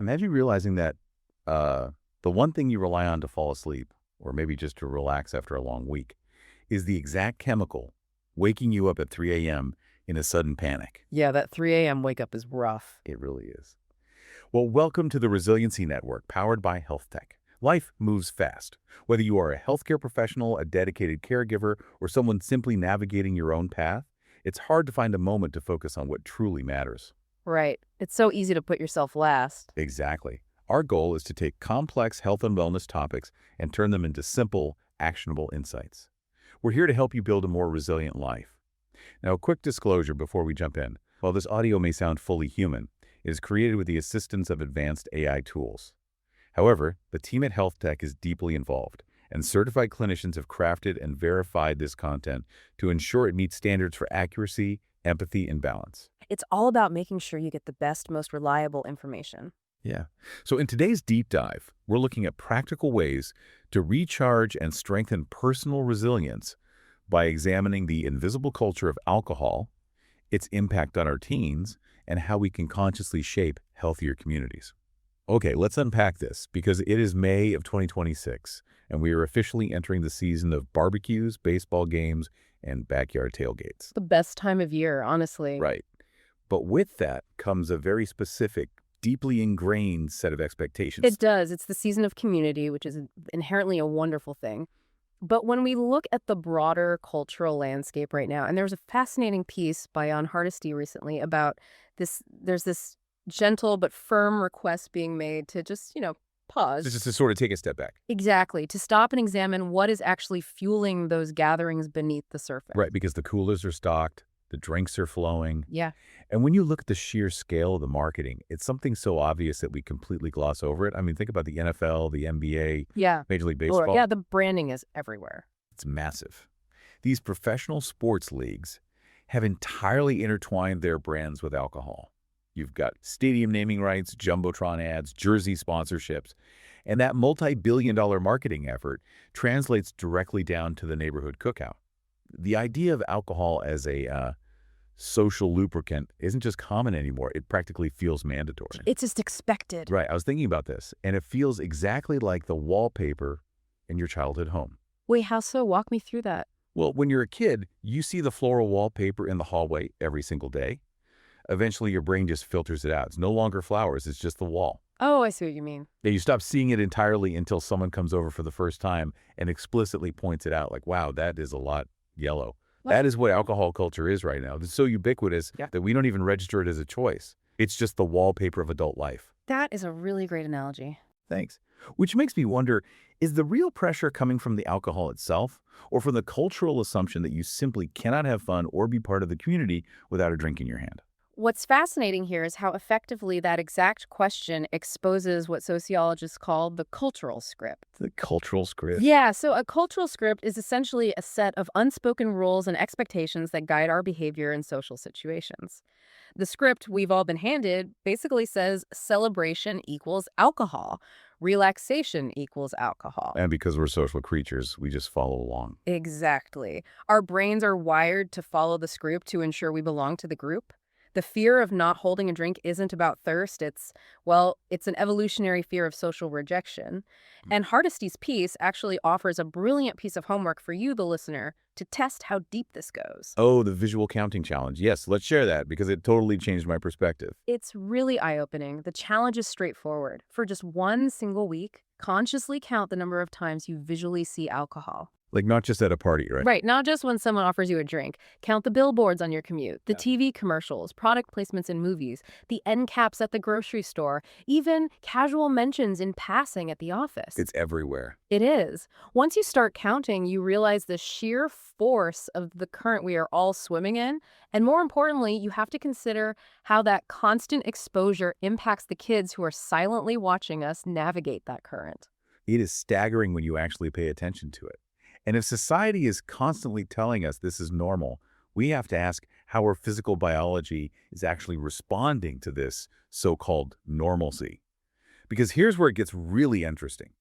Imagine realizing that the one thing you rely on to fall asleep, or maybe just to relax after a long week, is the exact chemical waking you up at 3 a.m. in a sudden panic. Yeah, that 3 a.m. wake up is rough. It really is. Well, welcome to the Resiliency Network, powered by Health Tech. Life moves fast. Whether you are a healthcare professional, a dedicated caregiver, or someone simply navigating your own path, it's hard to find a moment to focus on what truly matters. Right. It's so easy to put yourself last. Exactly. Our goal is to take complex health and wellness topics and turn them into simple, actionable insights. We're here to help you build a more resilient life. Now, a quick disclosure before we jump in. While this audio may sound fully human, it is created with the assistance of advanced AI tools. However, the team at Health Tech is deeply involved, and certified clinicians have crafted and verified this content to ensure it meets standards for accuracy, empathy, and balance. It's all about making sure you get the best, most reliable information. Yeah. So in today's deep dive, we're looking at practical ways to recharge and strengthen personal resilience by examining the invisible culture of alcohol, its impact on our teens, and how we can consciously shape healthier communities. Okay, let's unpack this because it is May of 2026, and we are officially entering the season of barbecues, baseball games, and backyard tailgates. The best time of year, honestly. Right. But with that comes a very specific, deeply ingrained set of expectations. It does. It's the season of community, which is inherently a wonderful thing. But when we look at the broader cultural landscape right now, and there was a fascinating piece by Jan Hardesty recently about there's this gentle but firm request being made to just, pause. Just to sort of take a step back. Exactly. To stop and examine what is actually fueling those gatherings beneath the surface. Right, because the coolers are stocked, the drinks are flowing. Yeah. And when you look at the sheer scale of the marketing, it's something so obvious that we completely gloss over it. I mean, think about the NFL, the NBA, Yeah. Major League Or, Baseball. yeah, the branding is everywhere. It's massive. These professional sports leagues have entirely intertwined their brands with alcohol. You've got stadium naming rights, jumbotron ads, jersey sponsorships, and that multi-billion-dollar marketing effort translates directly down to the neighborhood cookout. The idea of alcohol as a social lubricant isn't just common anymore. It practically feels mandatory. It's just expected. Right. I was thinking about this, and it feels exactly like the wallpaper in your childhood home. Wait, how so? Walk me through that. Well, when you're a kid, you see the floral wallpaper in the hallway every single day. Eventually, your brain just filters it out. It's no longer flowers. It's just the wall. Oh, I see what you mean. Yeah, you stop seeing it entirely until someone comes over for the first time and explicitly points it out, like, wow, that is a lot yellow. That is what alcohol culture is right now. It's so ubiquitous that we don't even register it as a choice. It's just the wallpaper of adult life. That is a really great analogy. Thanks. Which makes me wonder, is the real pressure coming from the alcohol itself or from the cultural assumption that you simply cannot have fun or be part of the community without a drink in your hand? What's fascinating here is how effectively that exact question exposes what sociologists call the cultural script. The cultural script. Yeah, so a cultural script is essentially a set of unspoken rules and expectations that guide our behavior in social situations. The script we've all been handed basically says celebration equals alcohol, relaxation equals alcohol. And because we're social creatures, we just follow along. Exactly. Our brains are wired to follow the script to ensure we belong to the group. The fear of not holding a drink isn't about thirst. It's an evolutionary fear of social rejection. And Hardesty's piece actually offers a brilliant piece of homework for you, the listener, to test how deep this goes. Oh, the visual counting challenge. Yes, let's share that because it totally changed my perspective. It's really eye-opening. The challenge is straightforward. For just one single week, consciously count the number of times you visually see alcohol. Like not just at a party, right? Right, not just when someone offers you a drink. Count the billboards on your commute, the TV commercials, product placements in movies, the end caps at the grocery store, even casual mentions in passing at the office. It's everywhere. It is. Once you start counting, you realize the sheer force of the current we are all swimming in. And more importantly, you have to consider how that constant exposure impacts the kids who are silently watching us navigate that current. It is staggering when you actually pay attention to it. And if society is constantly telling us this is normal, we have to ask how our physical biology is actually responding to this so-called normalcy. Because here's where it gets really interesting.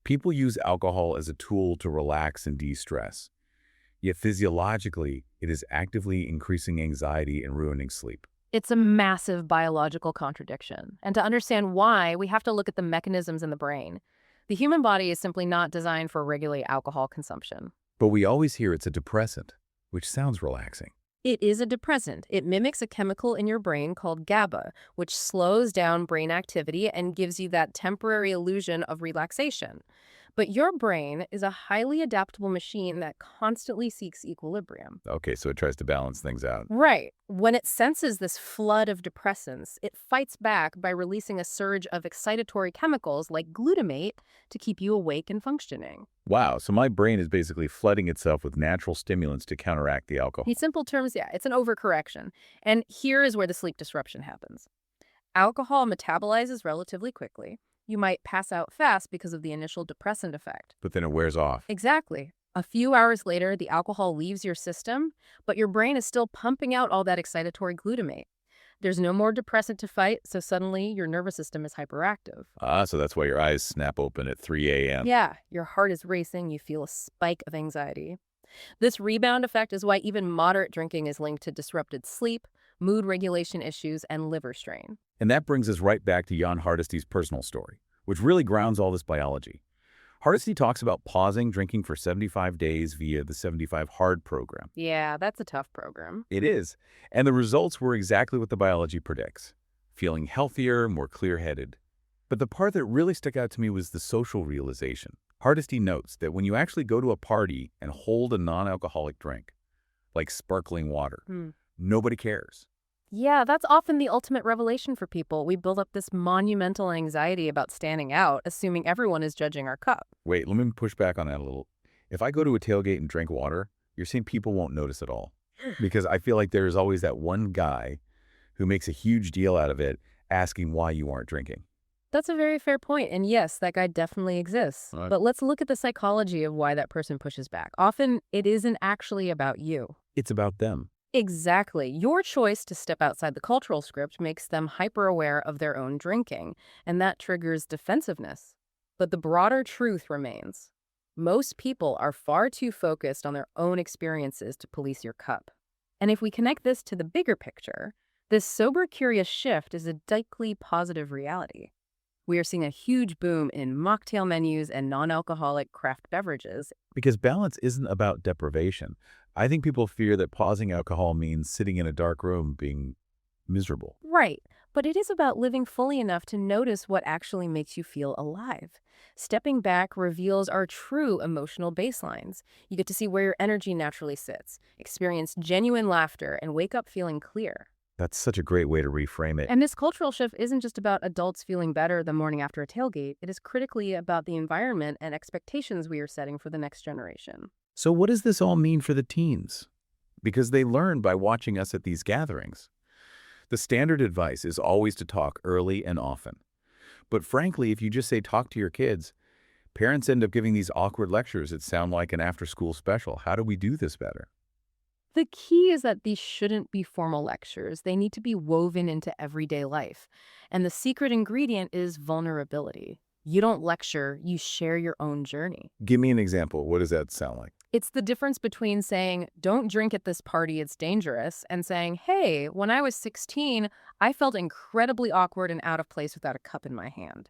People use alcohol as a tool to relax and de-stress. Yet physiologically, it is actively increasing anxiety and ruining sleep. It's a massive biological contradiction. And to understand why, we have to look at the mechanisms in the brain. The human body is simply not designed for regular alcohol consumption. But we always hear it's a depressant, which sounds relaxing. It is a depressant. It mimics a chemical in your brain called GABA, which slows down brain activity and gives you that temporary illusion of relaxation. But your brain is a highly adaptable machine that constantly seeks equilibrium. Okay, so it tries to balance things out. Right. When it senses this flood of depressants, it fights back by releasing a surge of excitatory chemicals like glutamate to keep you awake and functioning. Wow, so my brain is basically flooding itself with natural stimulants to counteract the In alcohol. simple terms, yeah, it's an overcorrection. And here is where the sleep disruption happens. Alcohol metabolizes relatively quickly. You might pass out fast because of the initial depressant effect. But then it wears off. Exactly. A few hours later, the alcohol leaves your system, but your brain is still pumping out all that excitatory glutamate. There's no more depressant to fight, so suddenly your nervous system is hyperactive. Ah, so that's why your eyes snap open at 3 a.m. Yeah, your heart is racing, you feel a spike of anxiety. This rebound effect is why even moderate drinking is linked to disrupted sleep, mood regulation issues, and liver strain. And that brings us right back to Jan Hardisty's personal story, which really grounds all this biology. Hardisty talks about pausing drinking for 75 days via the 75 Hard program. Yeah, that's a tough program. It is. And the results were exactly what the biology predicts. Feeling healthier, more clear-headed. But the part that really stuck out to me was the social realization. Hardisty notes that when you actually go to a party and hold a non-alcoholic drink, like sparkling water, nobody cares. Yeah, that's often the ultimate revelation for people. We build up this monumental anxiety about standing out, assuming everyone is judging our cup. Wait, let me push back on that a little. If I go to a tailgate and drink water, you're saying people won't notice at all. Because I feel like there's always that one guy who makes a huge deal out of it, asking why you aren't drinking. That's a very fair point, and yes, that guy definitely exists. Right. But let's look at the psychology of why that person pushes back. Often, it isn't actually about you. It's about them. Exactly. Your choice to step outside the cultural script makes them hyper-aware of their own drinking, and that triggers defensiveness. But the broader truth remains. Most people are far too focused on their own experiences to police your cup. And if we connect this to the bigger picture, this sober, curious shift is a deeply positive reality. We are seeing a huge boom in mocktail menus and non-alcoholic craft beverages. Because balance isn't about deprivation. I think people fear that pausing alcohol means sitting in a dark room being miserable. Right, but it is about living fully enough to notice what actually makes you feel alive. Stepping back reveals our true emotional baselines. You get to see where your energy naturally sits, experience genuine laughter, and wake up feeling clear. That's such a great way to reframe it. And this cultural shift isn't just about adults feeling better the morning after a tailgate. It is critically about the environment and expectations we are setting for the next generation. So what does this all mean for the teens? Because they learn by watching us at these gatherings. The standard advice is always to talk early and often. But frankly, if you just say talk to your kids, parents end up giving these awkward lectures that sound like an after-school special. How do we do this better? The key is that these shouldn't be formal lectures. They need to be woven into everyday life. And the secret ingredient is vulnerability. You don't lecture, you share your own journey. Give me an example. What does that sound like? It's the difference between saying, don't drink at this party, it's dangerous, and saying, hey, when I was 16, I felt incredibly awkward and out of place without a cup in my hand.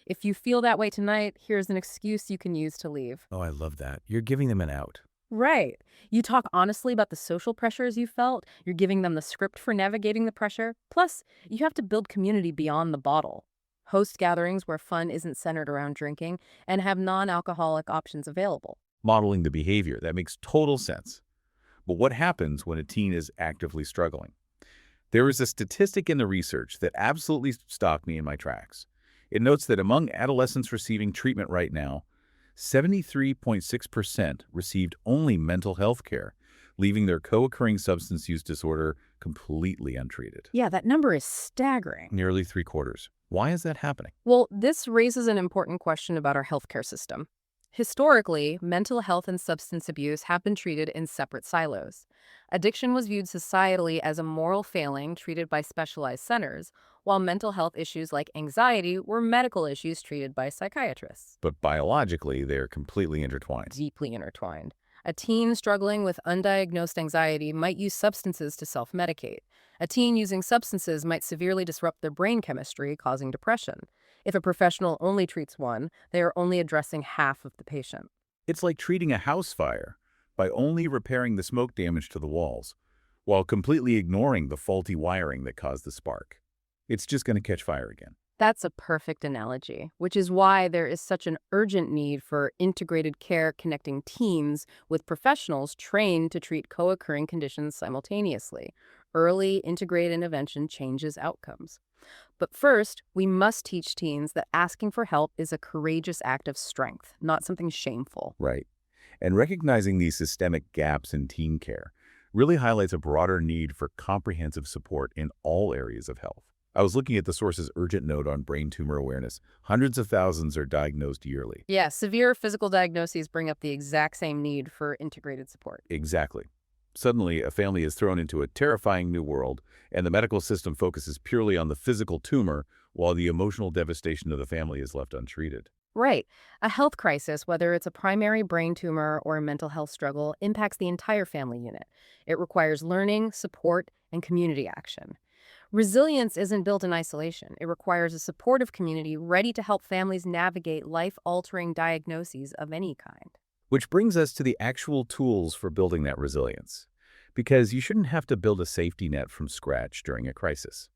If you feel that way tonight, here's an excuse you can use to leave. Oh, I love that. You're giving them an out. Right. You talk honestly about the social pressures you felt. You're giving them the script for navigating the pressure. Plus, you have to build community beyond the bottle. Host gatherings where fun isn't centered around drinking and have non-alcoholic options available. Modeling the behavior. That makes total sense. But what happens when a teen is actively struggling? There is a statistic in the research that absolutely stopped me in my tracks. It notes that among adolescents receiving treatment right now, 73.6% received only mental health care, leaving their co-occurring substance use disorder completely untreated. Yeah, that number is staggering. Nearly three-quarters. Why is that happening? Well, this raises an important question about our healthcare system. Historically, mental health and substance abuse have been treated in separate silos. Addiction was viewed societally as a moral failing treated by specialized centers, while mental health issues like anxiety were medical issues treated by psychiatrists. But biologically, they're completely intertwined. Deeply intertwined. A teen struggling with undiagnosed anxiety might use substances to self-medicate. A teen using substances might severely disrupt their brain chemistry, causing depression. If a professional only treats one, they are only addressing half of the patient. It's like treating a house fire by only repairing the smoke damage to the walls, while completely ignoring the faulty wiring that caused the spark. It's just going to catch fire again. That's a perfect analogy, which is why there is such an urgent need for integrated care connecting teams with professionals trained to treat co-occurring conditions simultaneously. Early integrated intervention changes outcomes. But first, we must teach teens that asking for help is a courageous act of strength, not something shameful. Right. And recognizing these systemic gaps in teen care really highlights a broader need for comprehensive support in all areas of health. I was looking at the source's urgent note on brain tumor awareness. Hundreds of thousands are diagnosed yearly. Yeah, severe physical diagnoses bring up the exact same need for integrated support. Exactly. Suddenly, a family is thrown into a terrifying new world, and the medical system focuses purely on the physical tumor while the emotional devastation of the family is left untreated. Right. A health crisis, whether it's a primary brain tumor or a mental health struggle, impacts the entire family unit. It requires learning, support, and community action. Resilience isn't built in isolation. It requires a supportive community ready to help families navigate life-altering diagnoses of any kind. Which brings us to the actual tools for building that resilience. Because you shouldn't have to build a safety net from scratch during a crisis.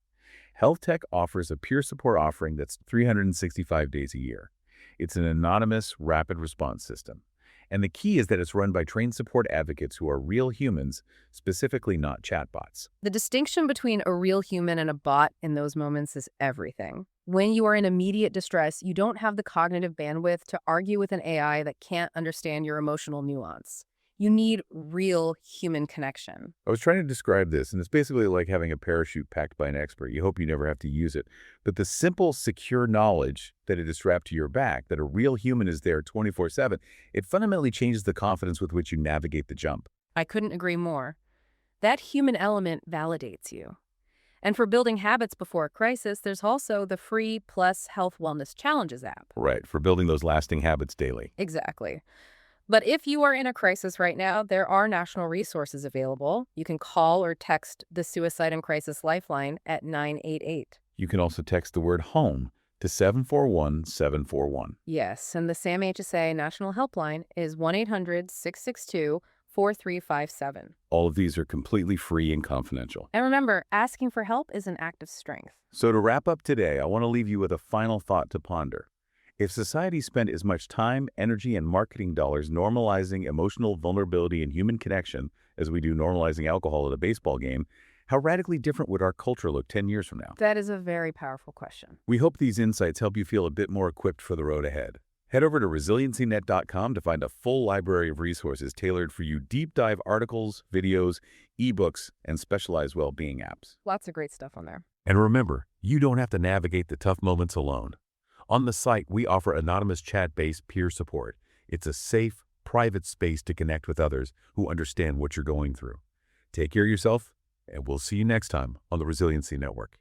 Health Tech offers a peer support offering that's 365 days a year. It's an anonymous, rapid response system. And the key is that it's run by trained support advocates who are real humans, specifically not chatbots. The distinction between a real human and a bot in those moments is everything. When you are in immediate distress, you don't have the cognitive bandwidth to argue with an AI that can't understand your emotional nuance. You need real human connection. I was trying to describe this, and it's basically like having a parachute packed by an expert. You hope you never have to use it. But the simple, secure knowledge that it is strapped to your back, that a real human is there 24/7, it fundamentally changes the confidence with which you navigate the jump. I couldn't agree more. That human element validates you. And for building habits before a crisis, there's also the free Plus Health Wellness Challenges app. Right, for building those lasting habits daily. Exactly. But if you are in a crisis right now, there are national resources available. You can call or text the Suicide and Crisis Lifeline at 988. You can also text the word HOME to 741-741. Yes, and the SAM HSA National Helpline is 1-800-662-4357. All of these are completely free and confidential. And remember, asking for help is an act of strength. So to wrap up today, I want to leave you with a final thought to ponder. If society spent as much time, energy, and marketing dollars normalizing emotional vulnerability and human connection as we do normalizing alcohol at a baseball game, how radically different would our culture look 10 years from now? That is a very powerful question. We hope these insights help you feel a bit more equipped for the road ahead. Head over to ResiliencyNet.com to find a full library of resources tailored for you, deep dive articles, videos, ebooks, and specialized well-being apps. Lots of great stuff on there. And remember, you don't have to navigate the tough moments alone. On the site, we offer anonymous chat-based peer support. It's a safe, private space to connect with others who understand what you're going through. Take care of yourself, and we'll see you next time on the Resiliency Network.